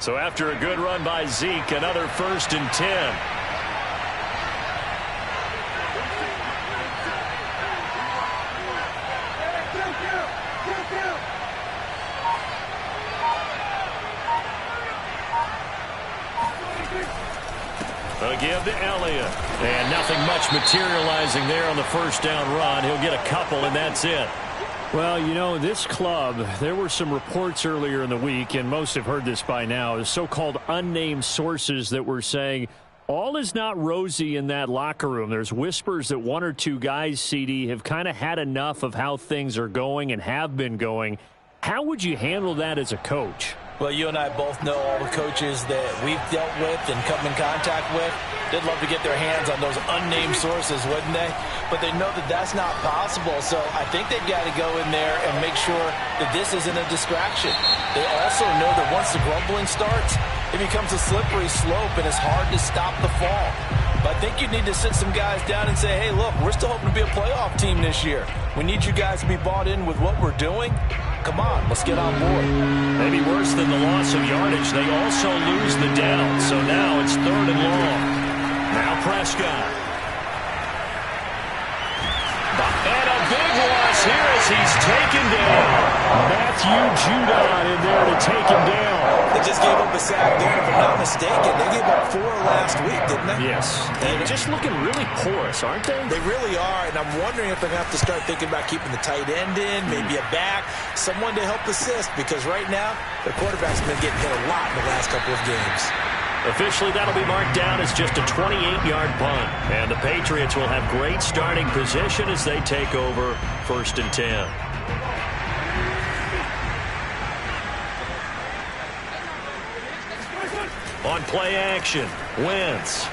So after a good run by Zeke, another 1st and 10. They'll give to Elliott. And nothing much materializing there on the 1st down run. He'll get a couple, and that's it. Well, you know, this club, there were some reports earlier in the week, and most have heard this by now, the so-called unnamed sources that were saying all is not rosy in that locker room. There's whispers that 1 or 2 guys, Siiigh, have kind of had enough of how things are going and have been going. How would you handle that as a coach? Well, you and I both know all the coaches that we've dealt with and come in contact with. They'd love to get their hands on those unnamed sources, wouldn't they? But they know that that's not possible, so I think they've got to go in there and make sure that this isn't a distraction. They also know that once the grumbling starts, it becomes a slippery slope, and it's hard to stop the fall. But I think you need to sit some guys down and say, hey, look, we're still hoping to be a playoff team this year. We need you guys to be bought in with what we're doing. Come on, let's get on board. Maybe worse than the loss of yardage, they also lose the down. So now it's 3rd and long. Now Prescott. And a big loss here as he's taken down. Matthew Judon in there to take him down. They just gave up a sack there, if I'm not mistaken. They gave up 4 last week, didn't they? Yes. And just looking really porous, aren't they? They really are, and I'm wondering if they're going to have to start thinking about keeping the tight end in, maybe a back, someone to help assist, because right now, their quarterback's been getting hit a lot in the last couple of games. Officially, that'll be marked down as just a 28-yard punt. And the Patriots will have great starting position as they take over 1st and 10. On play action, Wentz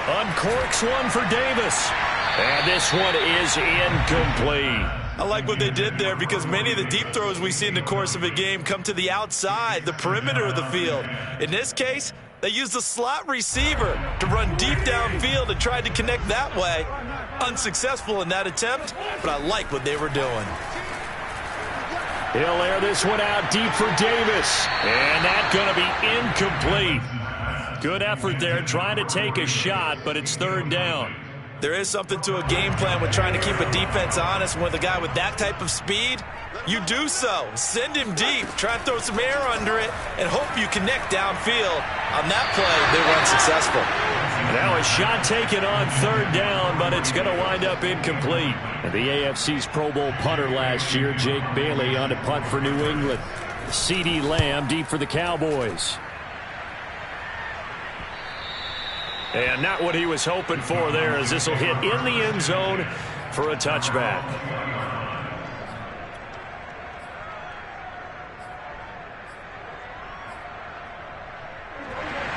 uncorks one for Davis. And this one is incomplete. I like what they did there because many of the deep throws we see in the course of a game come to the outside, the perimeter of the field. In this case, they used the slot receiver to run deep downfield and tried to connect that way. Unsuccessful in that attempt, but I like what they were doing. He'll air this one out deep for Davis. And that's going to be incomplete. Good effort there trying to take a shot, but it's 3rd down. There is something to a game plan with trying to keep a defense honest. With a guy with that type of speed, you do so. Send him deep, try and throw some air under it, and hope you connect downfield. On that play, they were unsuccessful. Now a shot taken on 3rd down, but it's going to wind up incomplete. And the AFC's Pro Bowl punter last year, Jake Bailey, on a punt for New England. CeeDee Lamb deep for the Cowboys. And not what he was hoping for there, as this will hit in the end zone for a touchback.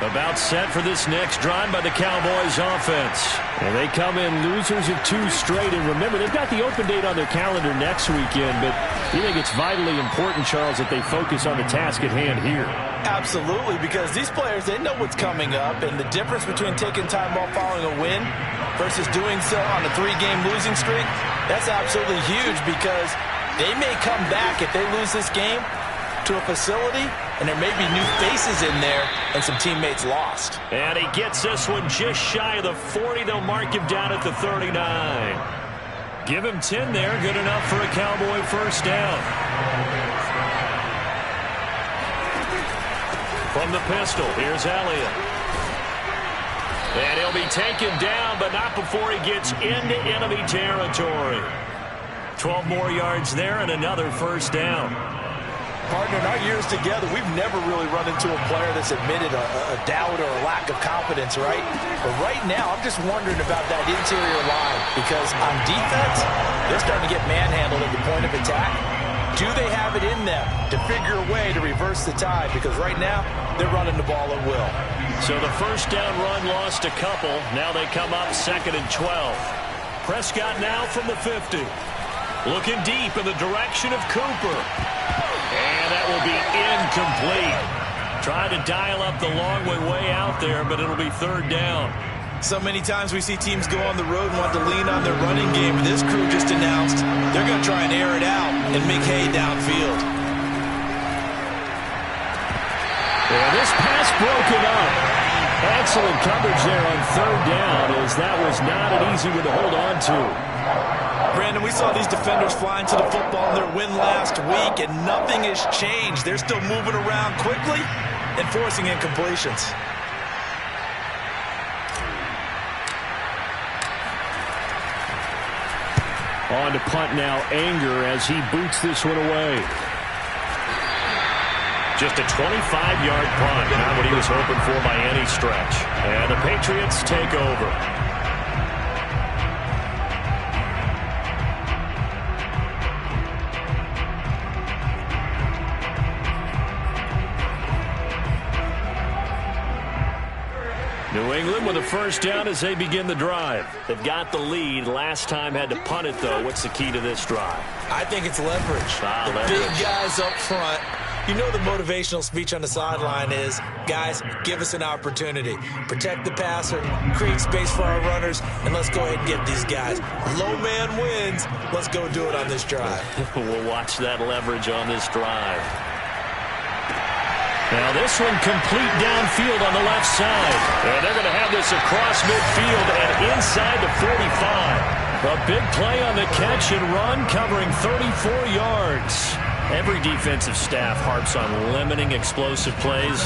About set for this next drive by the Cowboys offense. And they come in losers of 2 straight. And remember, they've got the open date on their calendar next weekend. But you think it's vitally important, Charles, that they focus on the task at hand here? Absolutely, because these players, they know what's coming up. And the difference between taking time off following a win versus doing so on a 3-game losing streak, that's absolutely huge, because they may come back if they lose this game to a facility, and there may be new faces in there and some teammates lost. And he gets this one just shy of the 40. They'll mark him down at the 39. Give him 10 there. Good enough for a Cowboy 1st down. From the pistol, here's Elliott. And he'll be taken down, but not before he gets into enemy territory. 12 more yards there and another 1st down. Partner, in our years together, we've never really run into a player that's admitted a doubt or a lack of confidence, right? But right now, I'm just wondering about that interior line, because on defense, they're starting to get manhandled at the point of attack. Do they have it in them to figure a way to reverse the tide? Because right now, they're running the ball at will. So the 1st down run lost a couple. Now they come up 2nd and 12. Prescott now from the 50. Looking deep in the direction of Cooper. And that will be incomplete. Trying to dial up the long way out there, but it'll be 3rd down. So many times we see teams go on the road and want to lean on their running game. This crew just announced they're going to try and air it out and make hay downfield. And this pass broken up. Excellent coverage there on third down, as that was not an easy one to hold on to. Brandon, we saw these defenders flying to the football in their win last week, and nothing has changed. They're still moving around quickly and forcing incompletions. On to punt now, Anger, as he boots this one away. Just a 25-yard punt, not what he was hoping for by any stretch. And the Patriots take over. New England with a first down as they begin the drive. They've got the lead. Last time had to punt it, though. What's the key to this drive? I think it's leverage. The big guys up front. You know the motivational speech on the sideline is, guys, give us an opportunity. Protect the passer, create space for our runners, and let's go ahead and get these guys. Low man wins. Let's go do it on this drive. We'll watch that leverage on this drive. Now this one complete downfield on the left side. And they're going to have this across midfield and inside the 45. A big play on the catch and run, covering 34 yards. Every defensive staff harps on limiting explosive plays.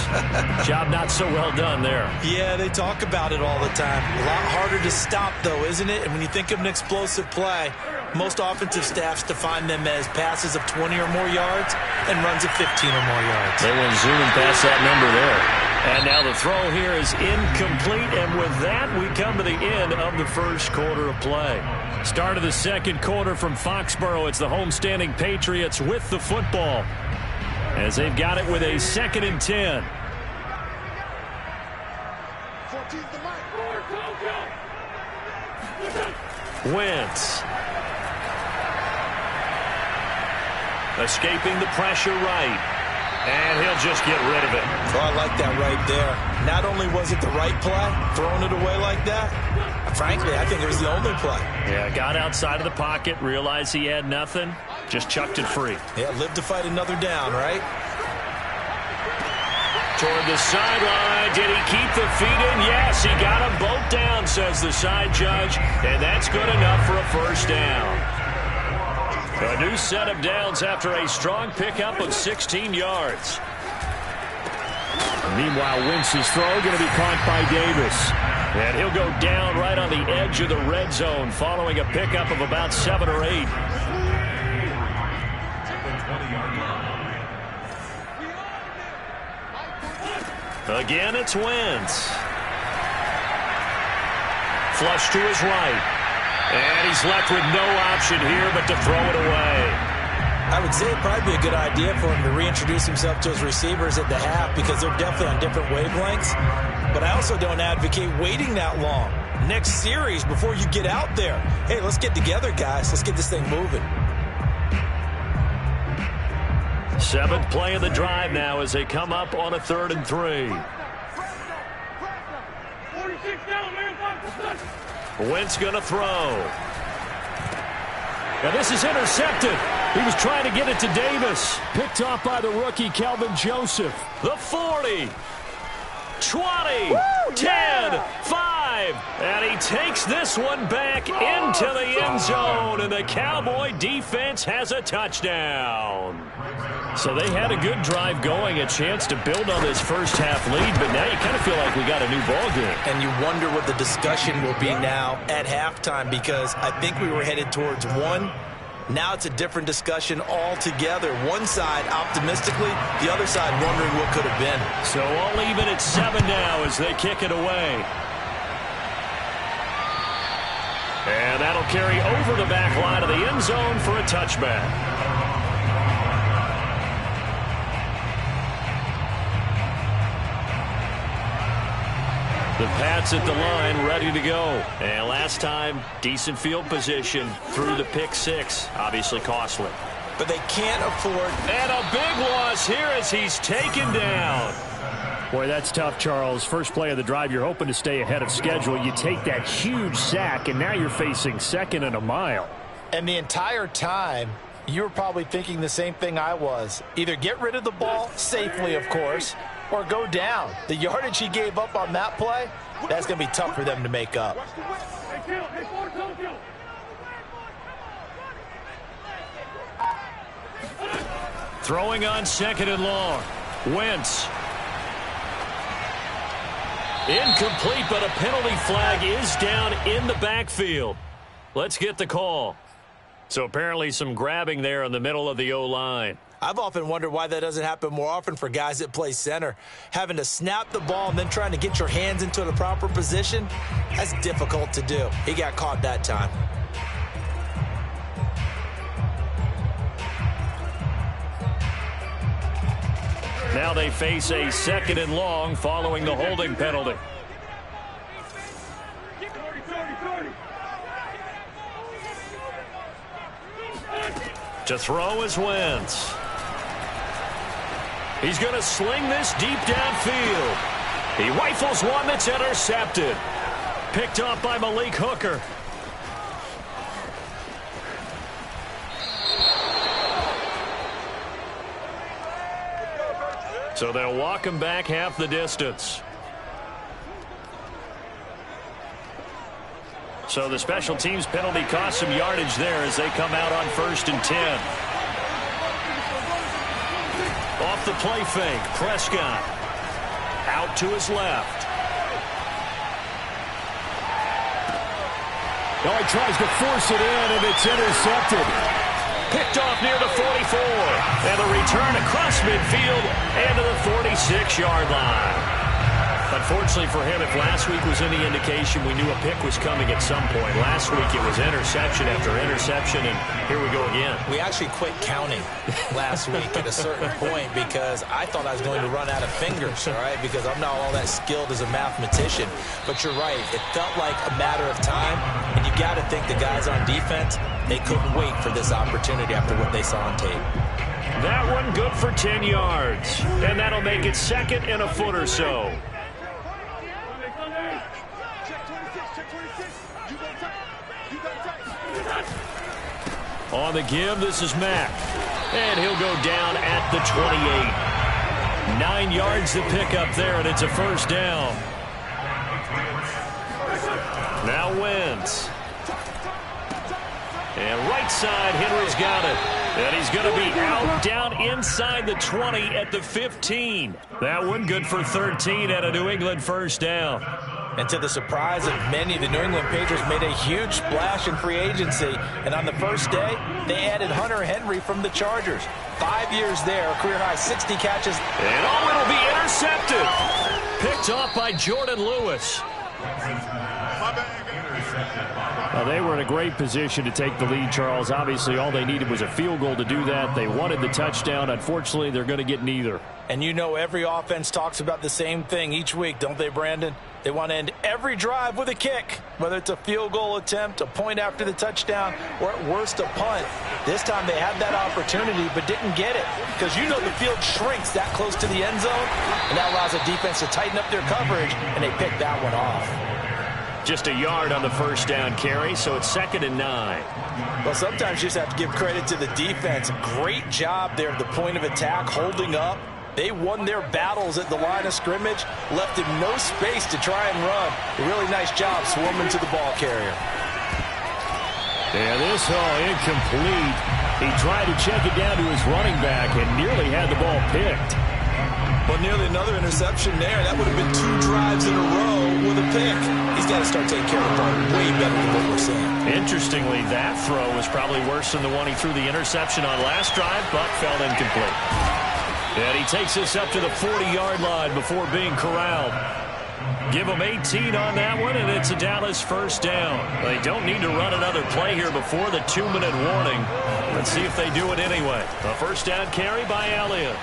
Job not so well done there. Yeah, they talk about it all the time. A lot harder to stop, though, isn't it? And when you think of an explosive play, most offensive staffs define them as passes of 20 or more yards and runs of 15 or more yards. They will zoom past that number there. And now the throw here is incomplete, and with that, we come to the end of the first quarter of play. Start of the second quarter from Foxborough. It's the homestanding Patriots with the football, as they've got it with a 2nd and 10. Wentz. Escaping the pressure right. And he'll just get rid of it. Oh, I like that right there. Not only was it the right play, throwing it away like that, frankly, I think it was the only play. Yeah, got outside of the pocket, realized he had nothing, just chucked it free. Yeah, live to fight another down, right? Toward the sideline. Did he keep the feet in? Yes, he got them both down, says the side judge. And that's good enough for a first down. A new set of downs after a strong pickup of 16 yards. Meanwhile, Wentz's throw going to be caught by Davis. And he'll go down right on the edge of the red zone following a pickup of about 7 or 8. Again, it's Wentz. Flush to his right. And he's left with no option here but to throw it away. I would say it'd probably be a good idea for him to reintroduce himself to his receivers at the half because they're definitely on different wavelengths. But I also don't advocate waiting that long. Next series before you get out there. Hey, let's get together, guys. Let's get this thing moving. 7th play of the drive now as they come up on a 3rd and 3. Wentz going to throw. Now this is intercepted. He was trying to get it to Davis. Picked off by the rookie, Kelvin Joseph. The 40. 20. 10. 5. And he takes this one back into the end zone. And the Cowboy defense has a touchdown. So they had a good drive going, a chance to build on this first half lead, but now you kind of feel like we got a new ball game. And you wonder what the discussion will be now at halftime because I think we were headed towards one. Now it's a different discussion altogether. One side optimistically, the other side wondering what could have been. So all even at 7 now as they kick it away. And that'll carry over the back line of the end zone for a touchback. The Pats at the line, ready to go. And last time, decent field position through the pick 6. Obviously costly. But they can't afford. And a big loss here as he's taken down. Boy, that's tough, Charles. First play of the drive, you're hoping to stay ahead of schedule. You take that huge sack, and now you're facing 2nd and a mile. And the entire time, you were probably thinking the same thing I was. Either get rid of the ball safely, of course, or go down. The yardage he gave up on that play, that's going to be tough for them to make up. Throwing on 2nd and long. Wentz. Incomplete, but a penalty flag is down in the backfield. Let's get the call. So apparently some grabbing there in the middle of the O-line. I've often wondered why that doesn't happen more often for guys that play center. Having to snap the ball and then trying to get your hands into the proper position, that's difficult to do. He got caught that time. Now they face a 2nd and long following the holding penalty. To throw is Wentz. He's going to sling this deep downfield. He rifles one that's intercepted. Picked up by Malik Hooker. So they'll walk him back half the distance. So the special teams penalty cost some yardage there as they come out on 1st and 10. Off the play fake, Prescott. Out to his left. Oh, he tries to force it in, and it's intercepted. Picked off near the 44. And a return across midfield and to the 46-yard line. Unfortunately for him, if last week was any indication, we knew a pick was coming at some point. Last week it was interception after interception, and here we go again. We actually quit counting last week at a certain point because I thought I was going to run out of fingers, all right, because I'm not all that skilled as a mathematician. But you're right. It felt like a matter of time, and you got to think the guys on defense, they couldn't wait for this opportunity after what they saw on tape. That one good for 10 yards, and that'll make it 2nd and a foot or so. On the give, this is Mack. And he'll go down at the 28. 9 yards to pick up there, and it's a first down. Now Wentz. And right side, Henry's got it. And he's going to be out down inside the 20 at the 15. That one good for 13 at a New England first down. And to the surprise of many, the New England Patriots made a huge splash in free agency. And on the first day, they added Hunter Henry from the Chargers. 5 years there, career-high 60 catches. And it'll be intercepted. Picked off by Jordan Lewis. Well, they were in a great position to take the lead, Charles. Obviously, all they needed was a field goal to do that. They wanted the touchdown. Unfortunately, they're going to get neither. And you know every offense talks about the same thing each week, don't they, Brandon? They want to end every drive with a kick, whether it's a field goal attempt, a point after the touchdown, or at worst a punt. This time they had that opportunity but didn't get it because you know the field shrinks that close to the end zone, and that allows the defense to tighten up their coverage, and they picked that one off. Just a yard on the first down carry, so it's 2nd and 9. Well, sometimes you just have to give credit to the defense. Great job there at the point of attack, holding up. They won their battles at the line of scrimmage, left him no space to try and run. A really nice job swarming to the ball carrier. Yeah, this incomplete. He tried to check it down to his running back and nearly had the ball picked. Well, nearly another interception there. That would have been 2 drives in a row with a pick. He's got to start taking care of the ball way better than what we're seeing. Interestingly, that throw was probably worse than the one he threw the interception on last drive, but fell incomplete. And he takes us up to the 40-yard line before being corralled. Give him 18 on that one, and it's a Dallas first down. They don't need to run another play here before the 2-minute warning. Let's see if they do it anyway. A first down carry by Elliott.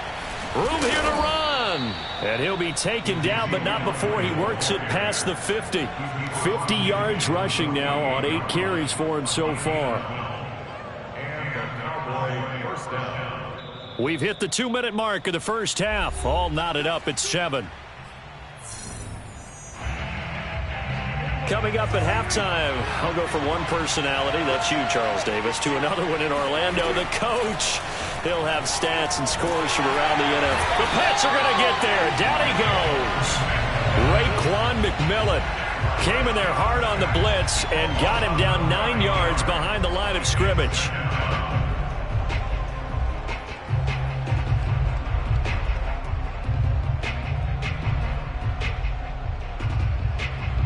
Room here to run. And he'll be taken down, but not before he works it past the 50. 50 yards rushing now on 8 carries for him so far. We've hit the 2-minute mark of the first half. All knotted up at 7. Coming up at halftime, I'll go from one personality, that's you, Charles Davis, to another one in Orlando, the coach. He'll have stats and scores from around the NFL. The Pats are going to get there. Down he goes. Raekwon McMillan came in there hard on the blitz and got him down 9 yards behind the line of scrimmage.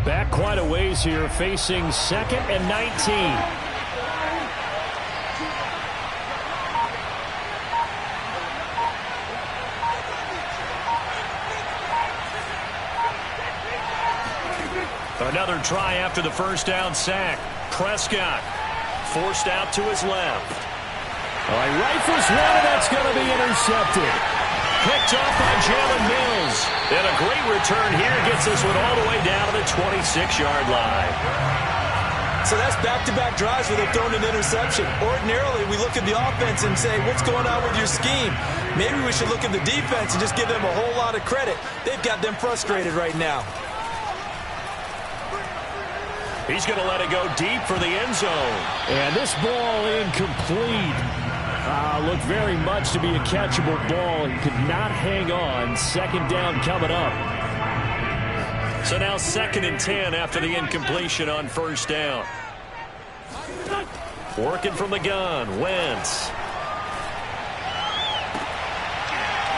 Back quite a ways here, facing 2nd and 19. Another try after the first down sack. Prescott forced out to his left. He rifles one, and that's going to be intercepted. Picked off by Jalen Mills. And a great return here gets this one all the way down to the 26-yard line. So that's back-to-back drives where they've thrown an interception. Ordinarily, we look at the offense and say, what's going on with your scheme? Maybe we should look at the defense and just give them a whole lot of credit. They've got them frustrated right now. He's going to let it go deep for the end zone. And this ball incomplete. Looked very much to be a catchable ball. He could not hang on. 2nd down coming up. So now 2nd and 10 after the incompletion on 1st down. Working from the gun, Wentz.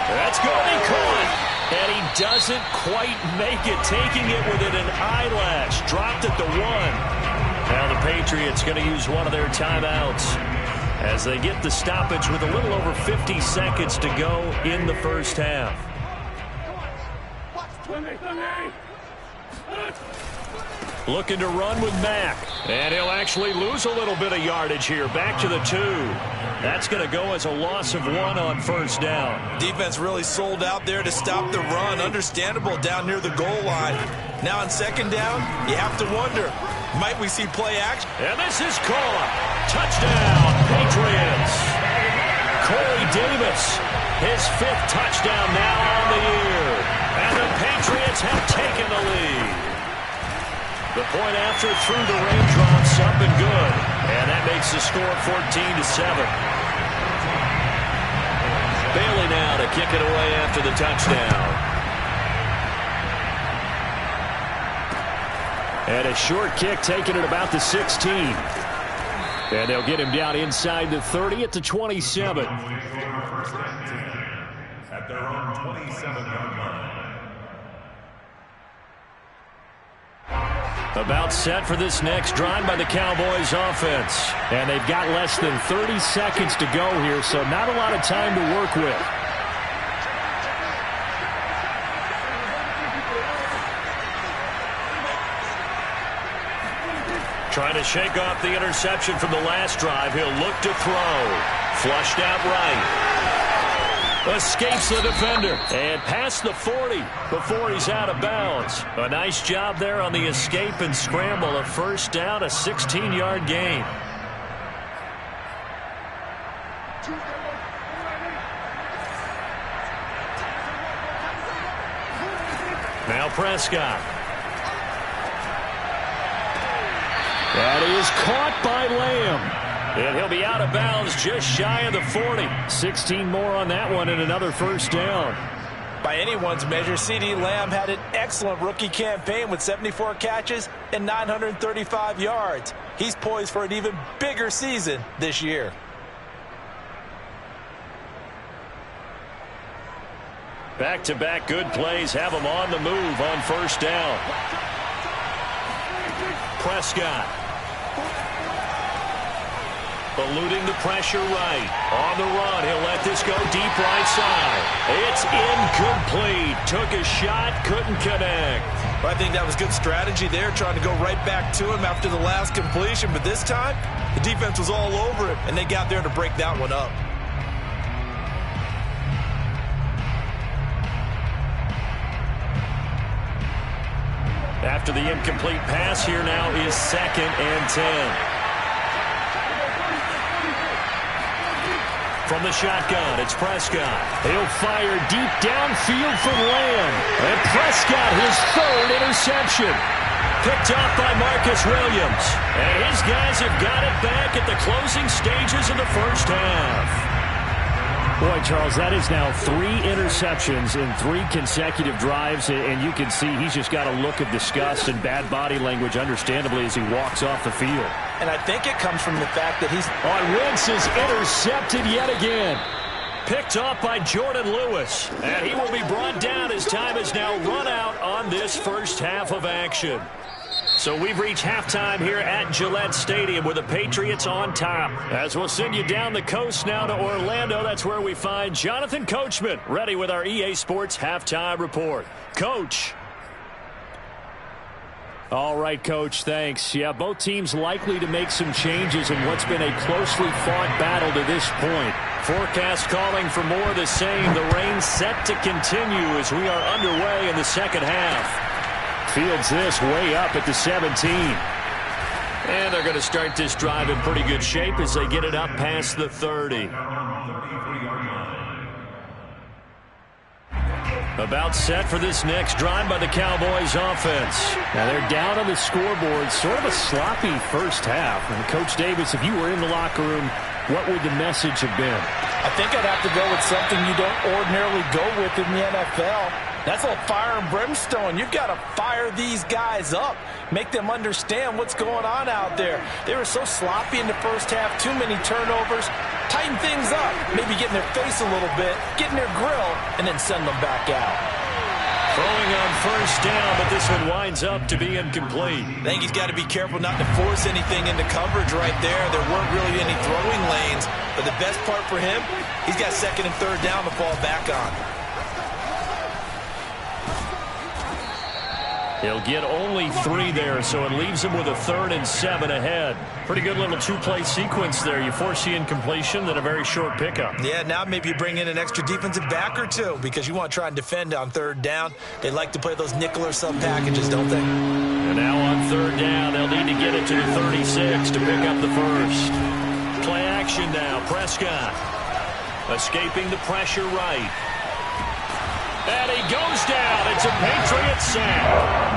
That's going to be caught. And he doesn't quite make it, taking it within an eyelash. Dropped at the 1. Now the Patriots going to use one of their timeouts as they get the stoppage with a little over 50 seconds to go in the first half. Looking to run with Mack. And he'll actually lose a little bit of yardage here. Back to the 2. That's going to go as a loss of 1 on 1st down. Defense really sold out there to stop the run. Understandable down near the goal line. Now on 2nd down, you have to wonder, might we see play action? And this is caught. Touchdown, Patriots. Corey Davis, his 5th touchdown now on the year. And the Patriots have taken the lead. The point after through the raindrops up and good. And that makes the score 14-7. Bailey now to kick it away after the touchdown. And a short kick taken at about the 16. And they'll get him down inside the 30 at the 27. At their own 27-yard line. About set for this next drive by the Cowboys offense. And they've got less than 30 seconds to go here, so not a lot of time to work with. Trying to shake off the interception from the last drive. He'll look to throw. Flushed out right. Escapes the defender and past the 40 before he's out of bounds. A nice job there on the escape and scramble. A 1st down, a 16-yard gain. Now Prescott. That is caught by Lamb. And he'll be out of bounds just shy of the 40. 16 more on that one and another 1st down. By anyone's measure, CeeDee Lamb had an excellent rookie campaign with 74 catches and 935 yards. He's poised for an even bigger season this year. Back-to-back good plays have him on the move on 1st down. Prescott. Eluding the pressure right. On the run, he'll let this go deep right side. It's incomplete. Took a shot, couldn't connect. Well, I think that was good strategy there, trying to go right back to him after the last completion. But this time, the defense was all over him, and they got there to break that one up. After the incomplete pass, here now is 2nd and 10. From the shotgun, it's Prescott. He'll fire deep downfield from Lamb. And Prescott, his 3rd interception. Picked off by Marcus Williams. And his guys have got it back at the closing stages of the first half. Boy, Charles, that is now 3 interceptions in 3 consecutive drives, and you can see he's just got a look of disgust and bad body language, understandably, as he walks off the field. And I think it comes from the fact that he's on Wentz is intercepted yet again. Picked off by Jordan Lewis. And he will be brought down as time has now run out on this first half of action. So we've reached halftime here at Gillette Stadium with the Patriots on top. As we'll send you down the coast now to Orlando, that's where we find Jonathan Coachman ready with our EA Sports halftime report. Coach. All right, Coach, thanks. Yeah, both teams likely to make some changes in what's been a closely fought battle to this point. Forecast calling for more of the same. The rain set to continue as we are underway in the second half. Fields this way up at the 17. And they're going to start this drive in pretty good shape as they get it up past the 30. About set for this next drive by the Cowboys offense. Now they're down on the scoreboard. Sort of a sloppy first half. And Coach Davis, if you were in the locker room, what would the message have been? I think I'd have to go with something you don't ordinarily go with in the NFL. That's a fire and brimstone. You've got to fire these guys up. Make them understand what's going on out there. They were so sloppy in the first half. Too many turnovers. Tighten things up. Maybe get in their face a little bit. Get in their grill. And then send them back out. Throwing on first down, but this one winds up to be incomplete. I think he's got to be careful not to force anything into coverage right there. There weren't really any throwing lanes. But the best part for him, he's got second and third down to fall back on. He'll get only 3 there, so it leaves him with a 3rd and 7 ahead. Pretty good little 2-play sequence there. You force the incompletion, then a very short pickup. Yeah, now maybe you bring in an extra defensive back or 2 because you want to try and defend on 3rd down. They like to play those nickel or sub packages, don't they? And now on 3rd down, they'll need to get it to the 36 to pick up the first. Play action now. Prescott escaping the pressure right. And he goes down. It's a Patriots sack.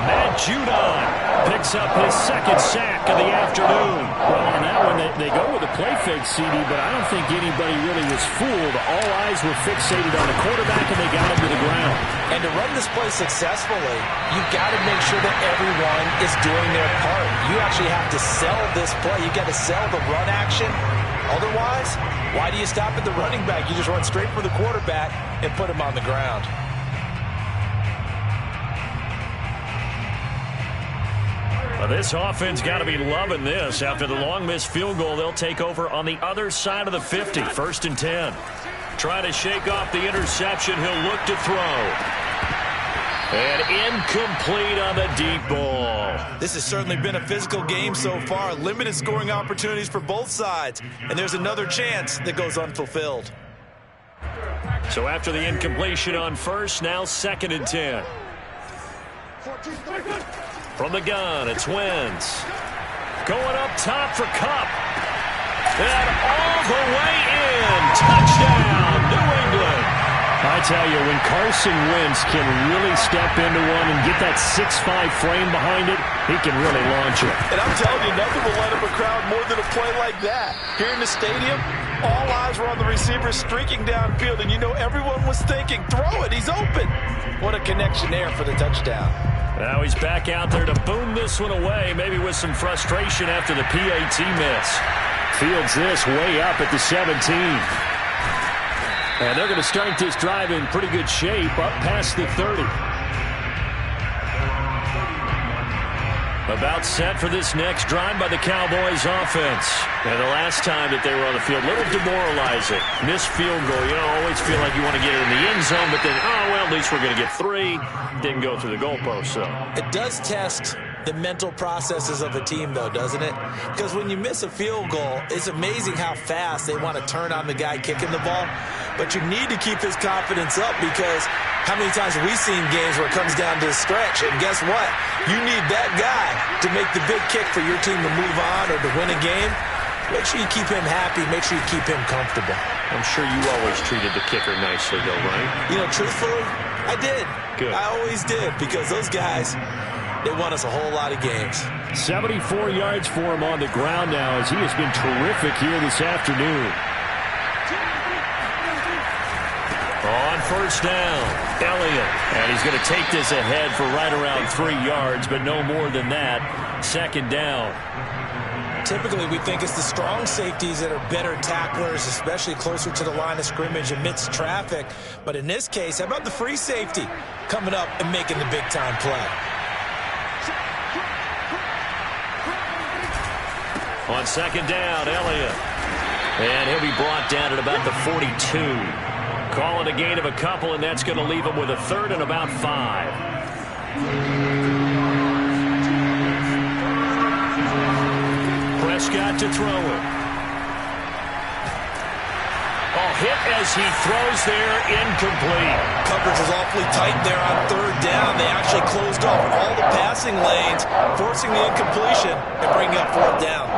Matt Judon picks up his 2nd sack of the afternoon. Well, on that one, they go with a play fake, CD, but I don't think anybody really was fooled. All eyes were fixated on the quarterback, and they got him to the ground. And to run this play successfully, you've got to make sure that everyone is doing their part. You actually have to sell this play. You've got to sell the run action. Otherwise, why do you stop at the running back? You just run straight for the quarterback and put him on the ground. Well, this offense got to be loving this. After the long missed field goal, they'll take over on the other side of the 50, 1st and 10. Trying to shake off the interception. He'll look to throw. And incomplete on the deep ball. This has certainly been a physical game so far. Limited scoring opportunities for both sides. And there's another chance that goes unfulfilled. So after the incompletion on first, now 2nd and 10. From the gun, it's Wentz. Going up top for Kupp. And all the way in. Touchdown, New England. I tell you, when Carson Wentz can really step into one and get that 6'5" frame behind it, he can really launch it. And I'm telling you, nothing will light up a crowd more than a play like that. Here in the stadium, all eyes were on the receiver streaking downfield, and you know everyone was thinking, throw it, he's open. What a connection there for the touchdown. Now he's back out there to boom this one away, maybe with some frustration after the PAT miss. Fields this way up at the 17. And they're going to start this drive in pretty good shape, up past the 30. About set for this next drive by the Cowboys offense. And the last time that they were on the field, a little demoralizing. Missed field goal. You know, always feel like you want to get it in the end zone, but then, oh, well, at least we're going to get 3. Didn't go through the goalpost, so. It does test the mental processes of a team, though, doesn't it? Because when you miss a field goal, it's amazing how fast they want to turn on the guy kicking the ball. But you need to keep his confidence up because how many times have we seen games where it comes down to the stretch? And guess what? You need that guy to make the big kick for your team to move on or to win a game. Make sure you keep him happy. Make sure you keep him comfortable. I'm sure you always treated the kicker nicely, though, right? You know, truthfully, I did. Good. I always did because those guys, They won us a whole lot of games. 74 yards for him on the ground now as he has been terrific here this afternoon. On first down, Elliott. And he's going to take this ahead for right around 3 yards, but no more than that. Second down. Typically, we think it's the strong safeties that are better tacklers, especially closer to the line of scrimmage amidst traffic. But in this case, how about the free safety coming up and making the big-time play? On second down, Elliott. And he'll be brought down at about the 42. Call it a gain of a couple, and that's going to leave him with a third and about 5. Prescott to throw it. Hit as he throws there, incomplete. Coverage was awfully tight there on third down. They actually closed off all the passing lanes, forcing the incompletion and bringing up fourth down.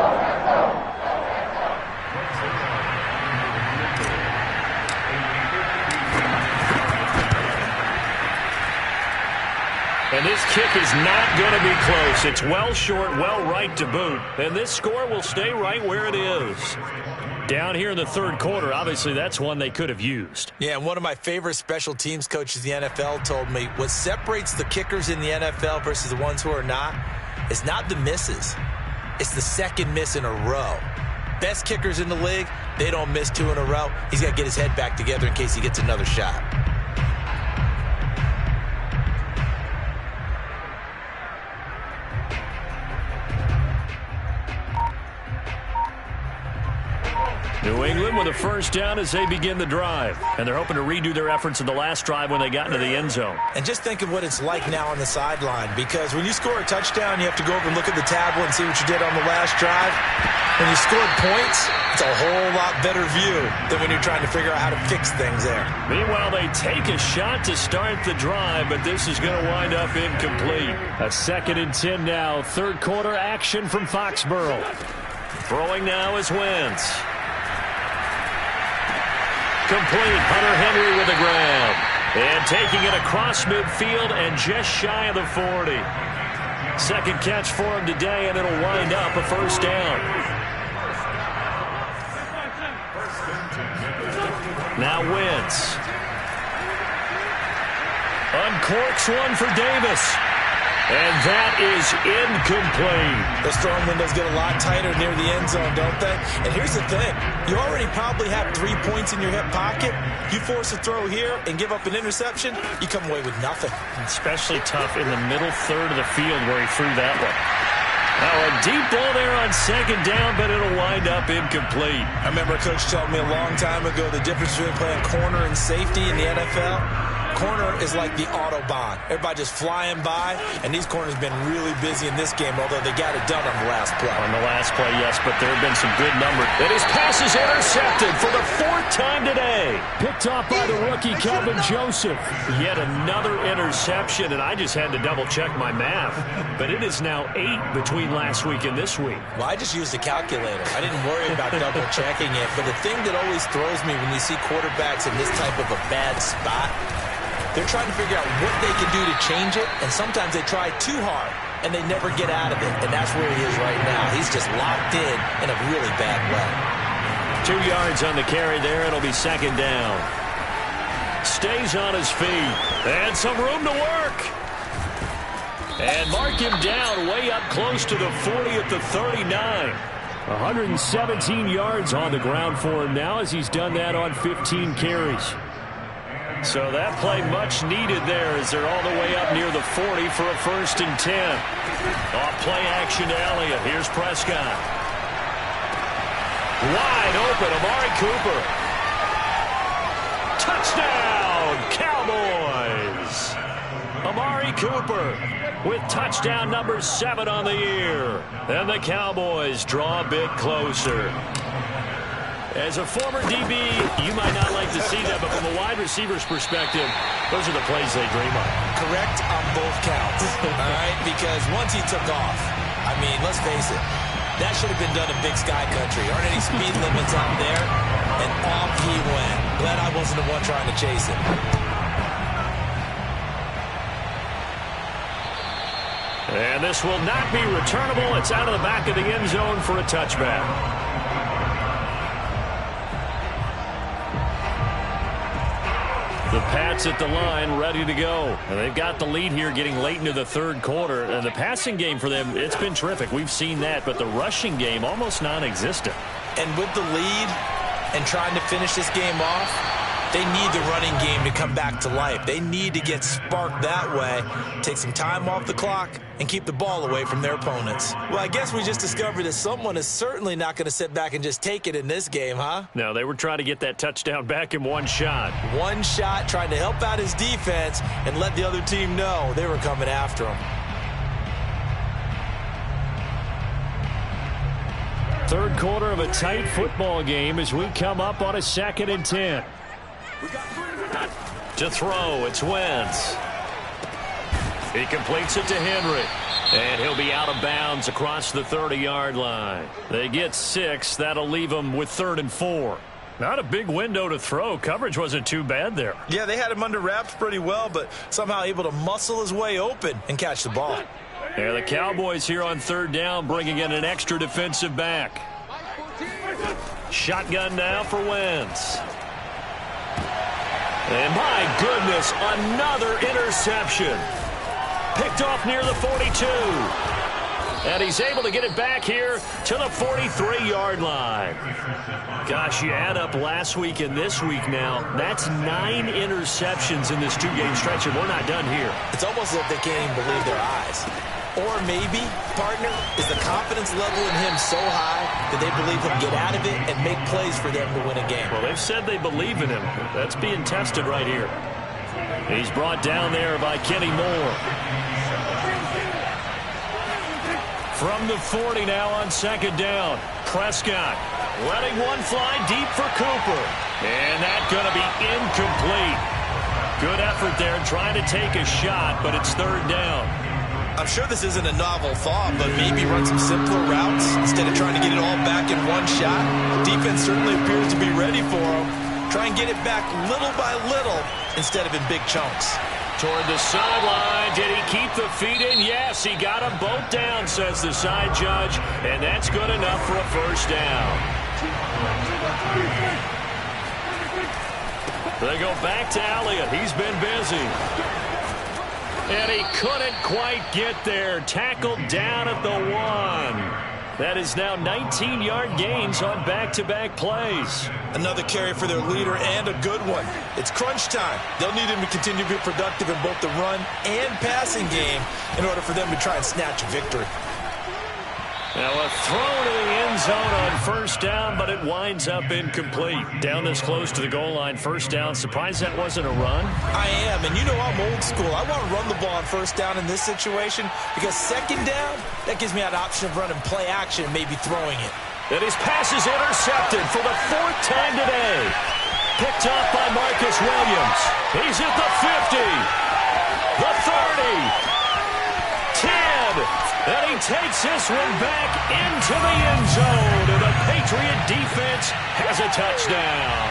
And this kick is not going to be close. It's well short, well right to boot. And this score will stay right where it is. Down here in the third quarter, obviously that's one they could have used. Yeah, and one of my favorite special teams coaches in the NFL told me what separates the kickers in the NFL versus the ones who are not is not the misses. It's the second miss in a row. Best kickers in the league, they don't miss 2 in a row. He's got to get his head back together in case he gets another shot. New England with a first down as they begin the drive. And they're hoping to redo their efforts in the last drive when they got into the end zone. And just think of what it's like now on the sideline, because when you score a touchdown, you have to go over and look at the tablet and see what you did on the last drive. When you scored points, it's a whole lot better view than when you're trying to figure out how to fix things there. Meanwhile, they take a shot to start the drive, but this is going to wind up incomplete. A 2nd and 10 now. Third quarter action from Foxborough. Throwing now is Wentz. Complete. Hunter Henry with the grab. And taking it across midfield and just shy of the 40. Second catch for him today, and it'll wind up a first down. Now Wentz. Uncorks one for Davis. And that is incomplete. Those throwing windows get a lot tighter near the end zone, don't they? And here's the thing. You already probably have 3 points in your hip pocket. You force a throw here and give up an interception, you come away with nothing. Especially tough in the middle third of the field where he threw that one. Now a deep ball there on second down, but it'll wind up incomplete. I remember a coach told me a long time ago the difference between playing corner and safety in the NFL. Corner is like the Autobahn. Everybody just flying by, and these corners have been really busy in this game, although they got it done on the last play. On the last play, yes, but there have been some good numbers. And his pass is intercepted for the 4th time today. Picked off by the rookie, Kelvin Joseph. Yet another interception, and I just had to double-check my math. But it is now 8 between last week and this week. Well, I just used a calculator. I didn't worry about double-checking it, but the thing that always throws me when you see quarterbacks in this type of a bad spot, they're trying to figure out what they can do to change it, and sometimes they try too hard, and they never get out of it, and that's where he is right now. He's just locked in a really bad way. 2 yards on the carry there. It'll be second down. Stays on his feet, and some room to work. And mark him down way up close to the 40 at the 39. 117 yards on the ground for him now as he's done that on 15 carries. So that play much needed there as they're all the way up near the 40 for a 1st and 10. Off play action to Elliott. Here's Prescott. Wide open, Amari Cooper. Touchdown, Cowboys. Amari Cooper with touchdown number 7 on the year. And the Cowboys draw a bit closer. As a former DB, you might not like to see that, but from a wide receiver's perspective, those are the plays they dream of. Correct on both counts, all right? Because once he took off, I mean, let's face it, that should have been done in Big Sky Country. Aren't any speed limits out there? And off he went. Glad I wasn't the one trying to chase him. And this will not be returnable. It's out of the back of the end zone for a touchback. The Pats at the line ready to go. And they've got the lead here getting late into the third quarter. And the passing game for them, it's been terrific. We've seen that. But the rushing game, almost non-existent. And with the lead and trying to finish this game off, they need the running game to come back to life. They need to get sparked that way, take some time off the clock, and keep the ball away from their opponents. Well, I guess we just discovered that someone is certainly not going to sit back and just take it in this game, huh? No, they were trying to get that touchdown back in one shot. One shot, trying to help out his defense and let the other team know they were coming after him. Third quarter of a tight football game as we come up on a 2nd and 10. To throw, it's Wentz. He completes it to Henry. And he'll be out of bounds across the 30-yard line. They get 6. That'll leave them with 3rd and 4. Not a big window to throw. Coverage wasn't too bad there. Yeah, they had him under wraps pretty well, but somehow able to muscle his way open and catch the ball. Yeah, the Cowboys here on 3rd down, bringing in an extra defensive back. Shotgun now for Wentz. And my goodness, another interception. Picked off near the 42. And he's able to get it back here to the 43-yard line. Gosh, you add up last week and this week now. That's 9 interceptions in this 2-game stretch, and we're not done here. It's almost as if they can't even believe their eyes. Or maybe, partner, is the confidence level in him so high that they believe he'll get out of it and make plays for them to win a game. Well, they've said they believe in him. That's being tested right here. He's brought down there by Kenny Moore. From the 40 now on 2nd down. Prescott letting one fly deep for Cooper. And that's going to be incomplete. Good effort there trying to take a shot, but it's 3rd down. I'm sure this isn't a novel thought, but maybe run some simpler routes instead of trying to get it all back in one shot. Defense certainly appears to be ready for him. Try and get it back little by little instead of in big chunks. Toward the sideline. Did he keep the feet in? Yes, he got them both down, says the side judge. And that's good enough for a 1st down. They go back to Elliott. He's been busy. And he couldn't quite get there. Tackled down at the 1. That is now 19-yard gains on back-to-back plays. Another carry for their leader and a good one. It's crunch time. They'll need him to continue to be productive in both the run and passing game in order for them to try and snatch a victory. Now a throw to the end zone on 1st down, but it winds up incomplete. Down this close to the goal line, 1st down. Surprised that wasn't a run? I am, and you know I'm old school. I want to run the ball on 1st down in this situation because 2nd down, that gives me an option of running play action and maybe throwing it. And his pass is intercepted for the 4th time today. Picked off by Marcus Williams. He's at the 50, the 30, 10. And he takes this one back into the end zone. And the Patriot defense has a touchdown.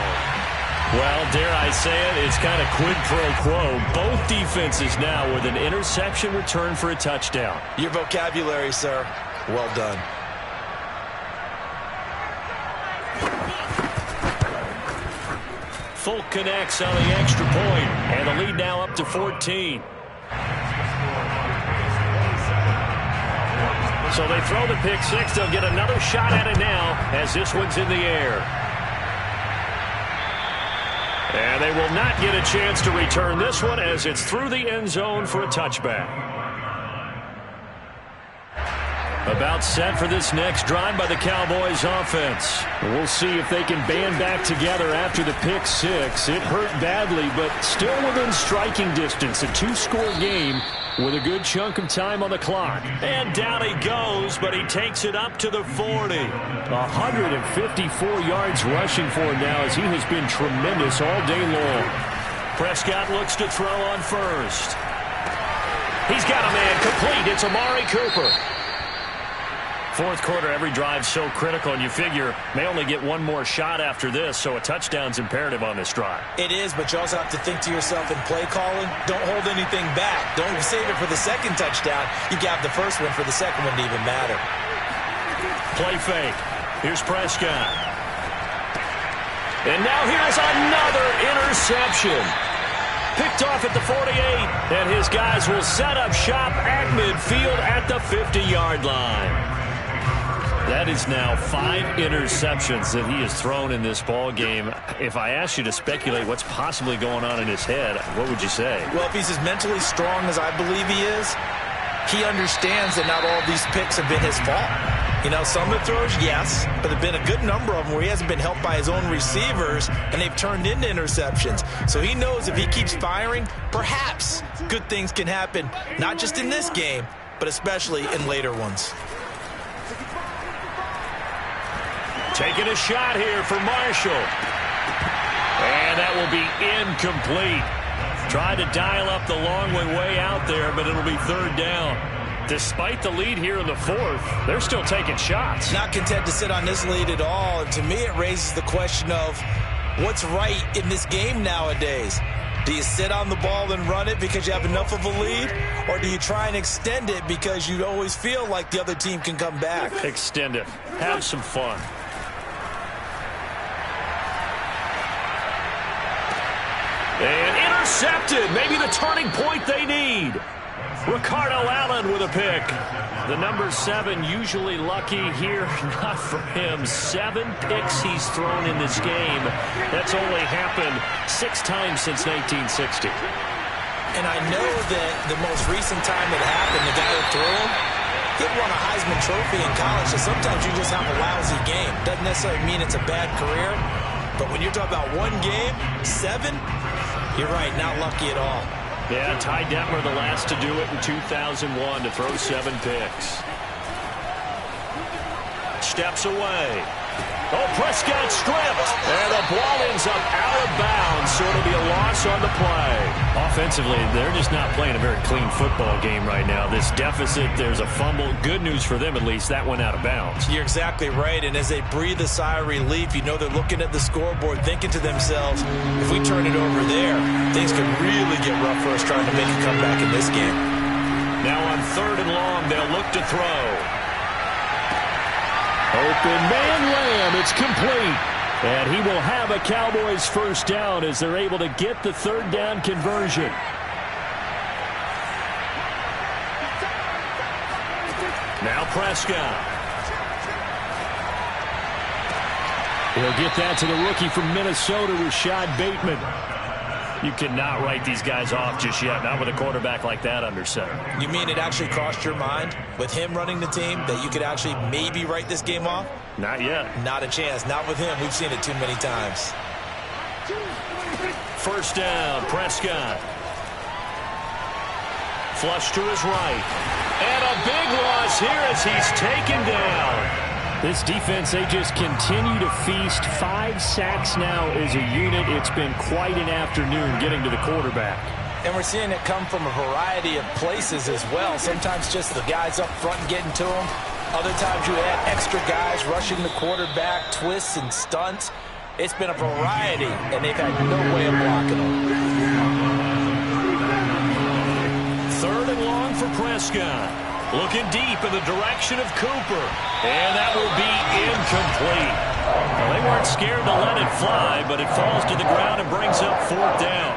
Well, dare I say it, it's kind of quid pro quo. Both defenses now with an interception return for a touchdown. Your vocabulary, sir. Well done. Folk connects on the extra point. And the lead now up to 14. So they throw the pick 6. They'll get another shot at it now as this one's in the air. And they will not get a chance to return this one as it's through the end zone for a touchback. About set for this next drive by the Cowboys offense. We'll see if they can band back together after the pick 6. It hurt badly, but still within striking distance. A 2-score game with a good chunk of time on the clock. And down he goes, but he takes it up to the 40. 154 yards rushing for him now as he has been tremendous all day long. Prescott looks to throw on 1st. He's got a man complete. It's Amari Cooper. Fourth quarter, every drive's so critical, and you figure may only get one more shot after this, so a touchdown's imperative on this drive. It is, but you also have to think to yourself in play calling, don't hold anything back. Don't save it for the second touchdown. You got the first one for the second one to even matter. Play fake. Here's Prescott. And now here's another interception. Picked off at the 48, and his guys will set up shop at midfield at the 50-yard line. That is now 5 interceptions that he has thrown in this ball game. If I asked you to speculate what's possibly going on in his head, what would you say? Well, if he's as mentally strong as I believe he is, he understands that not all of these picks have been his fault. You know, some of the throws, yes, but there have been a good number of them where he hasn't been helped by his own receivers, and they've turned into interceptions. So he knows if he keeps firing, perhaps good things can happen, not just in this game, but especially in later ones. Taking a shot here for Marshall. And that will be incomplete. Tried to dial up the long way out there, but it'll be third down. Despite the lead here in the fourth, they're still taking shots. Not content to sit on this lead at all. And to me, it raises the question of what's right in this game nowadays. Do you sit on the ball and run it because you have enough of a lead? Or do you try and extend it because you always feel like the other team can come back? Extend it. Have some fun. And intercepted. Maybe the turning point they need. Ricardo Allen with a pick. The number 7 usually lucky here. Not for him. 7 picks he's thrown in this game. That's only happened 6 times since 1960. And I know that the most recent time it happened, the guy who threw him, he won a Heisman Trophy in college, so sometimes you just have a lousy game. Doesn't necessarily mean it's a bad career, but when you're talking about one game, 7, you're right, not lucky at all. Yeah, Ty Detmer the last to do it in 2001 to throw 7 picks. Steps away. Oh, Prescott stripped. And the ball ends up out of bounds, so it'll be a loss on the play. Offensively, they're just not playing a very clean football game right now. This deficit, there's a fumble. Good news for them, at least. That went out of bounds. You're exactly right, and as they breathe a sigh of relief, you know they're looking at the scoreboard, thinking to themselves, if we turn it over there, things could really get rough for us trying to make a comeback in this game. Now on 3rd and long, they'll look to throw. Open man Lamb, it's complete. And he will have a Cowboys first down as they're able to get the 3rd down conversion. Now Prescott. He'll get that to the rookie from Minnesota, Rashad Bateman. You cannot write these guys off just yet, not with a quarterback like that under center. You mean it actually crossed your mind with him running the team that you could actually maybe write this game off? Not yet. Not a chance. Not with him. We've seen it too many times. First down, Prescott. Flush to his right. And a big loss here as he's taken down. This defense, they just continue to feast. 5 sacks now as a unit. It's been quite an afternoon getting to the quarterback. And we're seeing it come from a variety of places as well. Sometimes just the guys up front getting to him. Other times you add extra guys rushing the quarterback, twists and stunts. It's been a variety, and they've had no way of blocking them. 3rd and long for Prescott. Looking deep in the direction of Cooper. And that will be incomplete. Well, they weren't scared to let it fly, but it falls to the ground and brings up 4th down.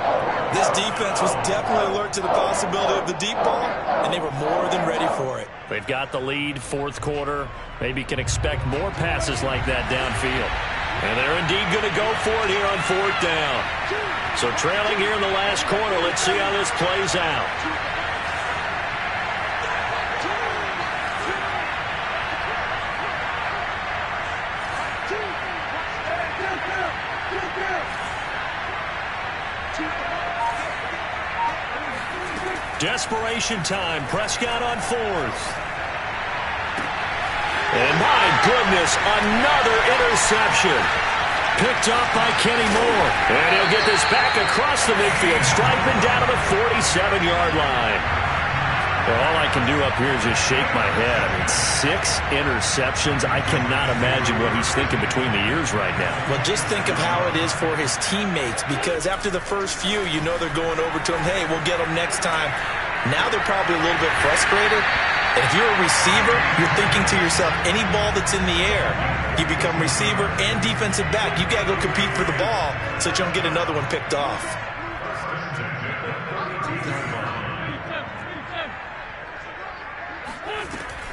This defense was definitely alert to the possibility of the deep ball, and they were more than ready for it. They've got the lead, 4th quarter. Maybe can expect more passes like that downfield. And they're indeed going to go for it here on 4th down. So trailing here in the last quarter, let's see how this plays out. Desperation time. Prescott on 4th. And my goodness, another interception. Picked off by Kenny Moore. And he'll get this back across the midfield, striping down to the 47-yard line. Well, all I can do up here is just shake my head. I mean, 6 interceptions. I cannot imagine what he's thinking between the ears right now. Well, just think of how it is for his teammates, because after the first few, you know they're going over to him, hey, we'll get him next time. Now they're probably a little bit frustrated. And if you're a receiver, you're thinking to yourself, any ball that's in the air, you become receiver and defensive back. You got to go compete for the ball so that you don't get another one picked off.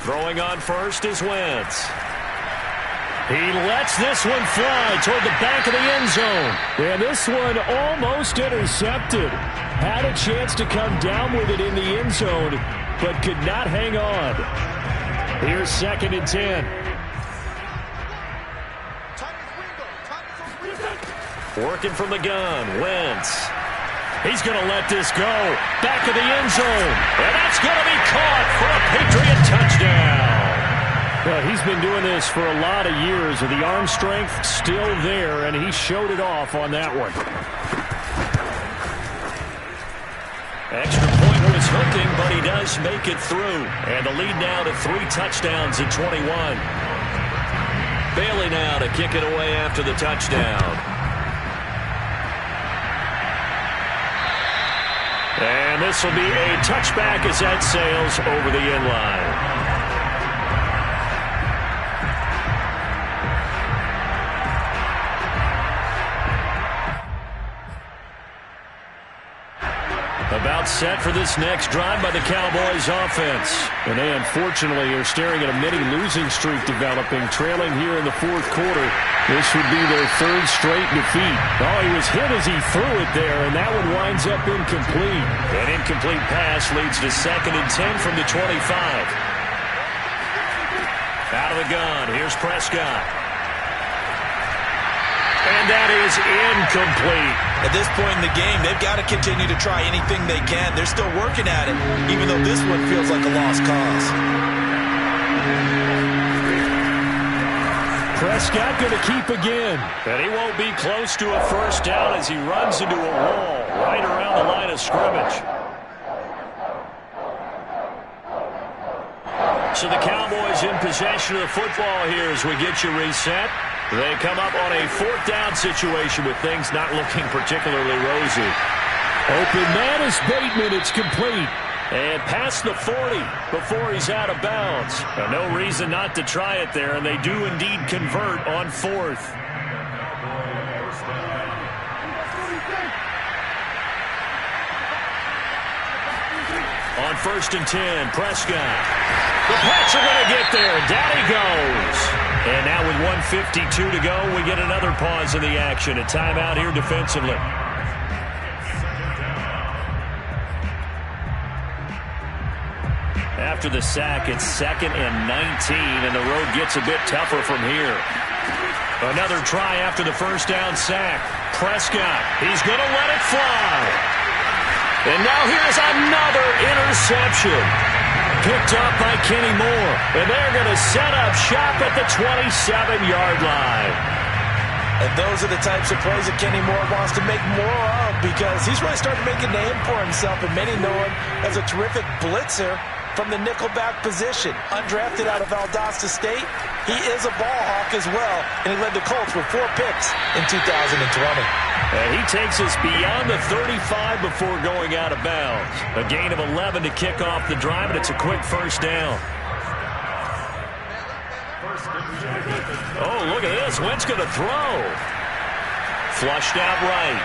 Throwing on first is Wentz. He lets this one fly toward the back of the end zone. And this one almost intercepted. Had a chance to come down with it in the end zone, but could not hang on. Here's 2nd and 10. Working from the gun, Wentz. He's going to let this go. Back of the end zone. And that's going to be caught for a Patriot touchdown. Well, he's been doing this for a lot of years, and the arm strength still there, and he showed it off on that one. Extra point was hooking, but he does make it through. And the lead now to 3 touchdowns in 21. Bailey now to kick it away after the touchdown. And this will be a touchback as that sails over the end line. About set for this next drive by the Cowboys offense. And they unfortunately are staring at a mini losing streak developing, trailing here in the 4th quarter. This would be their 3rd straight defeat. Oh, he was hit as he threw it there, and that one winds up incomplete. An incomplete pass leads to 2nd and 10 from the 25. Out of the gun, here's Prescott. And that is incomplete. At this point in the game, they've got to continue to try anything they can. They're still working at it, even though this one feels like a lost cause. Prescott going to keep again. And he won't be close to a first down as he runs into a wall right around the line of scrimmage. So the Cowboys in possession of the football here as we get you reset. They come up on a 4th down situation with things not looking particularly rosy. Open man is Bateman. It's complete. And past the 40 before he's out of bounds. Now, no reason not to try it there, and they do indeed convert on 4th. On 1st and 10, Prescott. The Pats are going to get there. Down he goes. And now with 1:52 to go, we get another pause in the action. A timeout here defensively. After the sack, it's 2nd and 19, and the road gets a bit tougher from here. Another try after the first down sack. Prescott, he's going to let it fly. And now here's another interception. Picked up by Kenny Moore. And they're going to set up shop at the 27-yard line. And those are the types of plays that Kenny Moore wants to make more of, because he's really starting to make a name for himself, and many know him as a terrific blitzer from the nickelback position. Undrafted out of Valdosta State, he is a ball hawk as well, and he led the Colts with 4 picks in 2020. And he takes us beyond the 35 before going out of bounds. A gain of 11 to kick off the drive, and it's a quick first down. Oh, look at this. Wentz going to throw. Flushed out right.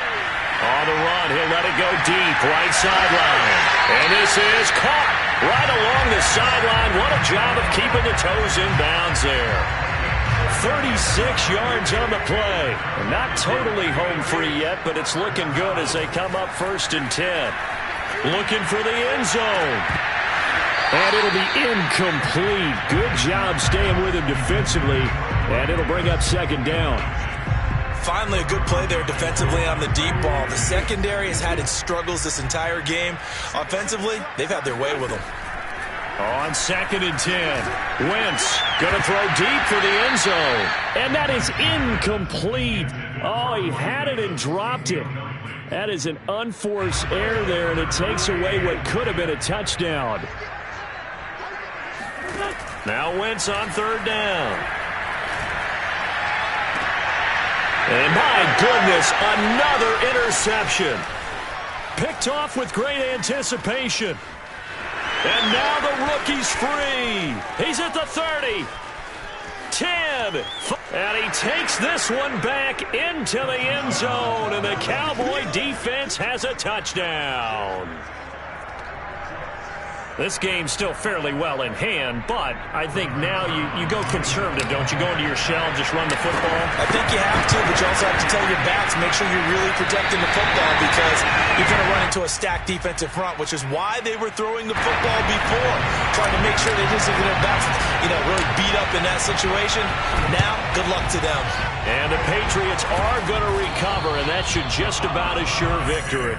On the run, he'll let it go deep, right sideline. And this is caught right along the sideline. What a job of keeping the toes in bounds there. 36 yards on the play. Not totally home free yet, but it's looking good as they come up 1st and 10. Looking for the end zone. And it'll be incomplete. Good job staying with him defensively. And it'll bring up 2nd down. Finally, a good play there defensively on the deep ball. The secondary has had its struggles this entire game. Offensively, they've had their way with them. On 2nd and 10, Wentz going to throw deep for the end zone. And that is incomplete. Oh, he had it and dropped it. That is an unforced error there, and it takes away what could have been a touchdown. Now Wentz on third down. And my goodness, another interception. Picked off with great anticipation. And now the rookie's free. He's at the 30. 10. And he takes this one back into the end zone. And the Cowboy defense has a touchdown. This game's still fairly well in hand, but I think now you go conservative, don't you? Go into your shell and just run the football? I think you have to, but you also have to tell your backs, make sure you're really protecting the football because you're going to run into a stacked defensive front, which is why they were throwing the football before, trying to make sure they didn't get their backs, really beat up in that situation. Now, good luck to them. And the Patriots are going to recover, and that should just about assure victory.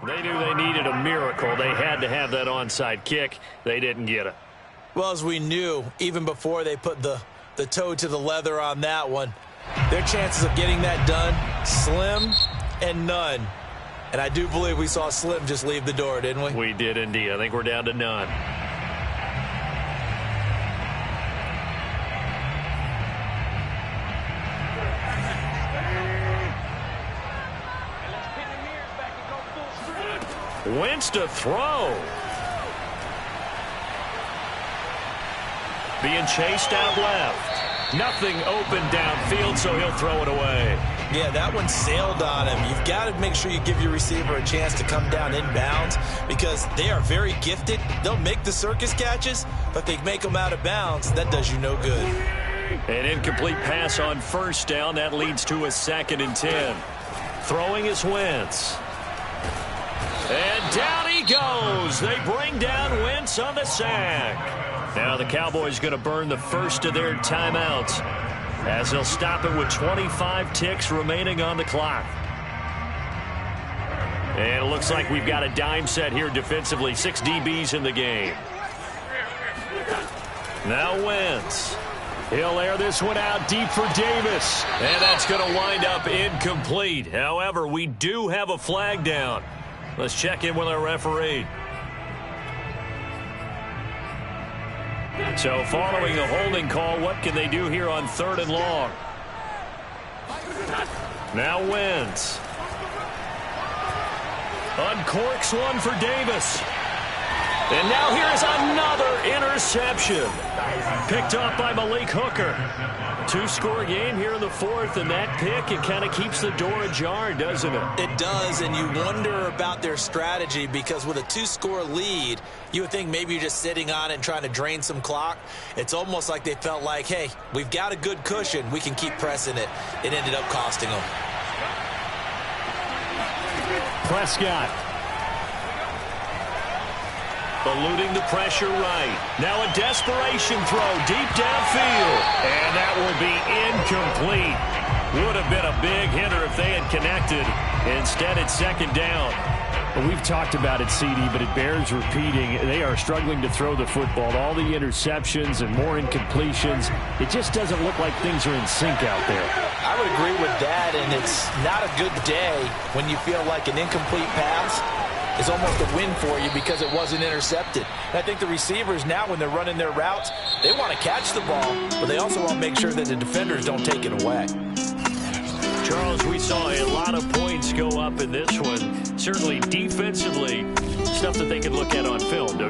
They knew they needed a miracle. They had to have that onside kick. They didn't get it. Well, as we knew, even before they put the toe to the leather on that one, their chances of getting that done, slim and none. And I do believe we saw Slim just leave the door, didn't we? We did indeed. I think we're down to none. Wentz to throw. Being chased out left. Nothing open downfield, so he'll throw it away. Yeah, that one sailed on him. You've got to make sure you give your receiver a chance to come down inbounds because they are very gifted. They'll make the circus catches, but they make them out of bounds. That does you no good. An incomplete pass on first down. That leads to a 2nd and 10. Throwing is Wentz. And down he goes. They bring down Wentz on the sack. Now the Cowboys going to burn the first of their timeouts as they'll stop it with 25 ticks remaining on the clock. And it looks like we've got a dime set here defensively. 6 DBs in the game. Now Wentz. He'll air this one out deep for Davis. And that's going to wind up incomplete. However, we do have a flag down. Let's check in with our referee. So following a holding call, what can they do here on 3rd and long? Now Wentz. Uncorks one for Davis. And now here's another interception. Picked off by Malik Hooker. 2-score game here in the 4th, and that pick, it kind of keeps the door ajar, doesn't it? It does, and you wonder about their strategy because with a 2-score lead, you would think maybe you're just sitting on it and trying to drain some clock. It's almost like they felt like, hey, we've got a good cushion. We can keep pressing it. It ended up costing them. Prescott. Eluding the pressure right. Now a desperation throw deep downfield. And that will be incomplete. Would have been a big hitter if they had connected. Instead, it's 2nd down. Well, we've talked about it, Siiigh, but it bears repeating. They are struggling to throw the football. All the interceptions and more incompletions. It just doesn't look like things are in sync out there. I would agree with that, and it's not a good day when you feel like an incomplete pass is almost a win for you because it wasn't intercepted. And I think the receivers now, when they're running their routes, they want to catch the ball, but they also want to make sure that the defenders don't take it away. Charles, we saw a lot of points go up in this one. Certainly defensively, stuff that they could look at on film, don't you?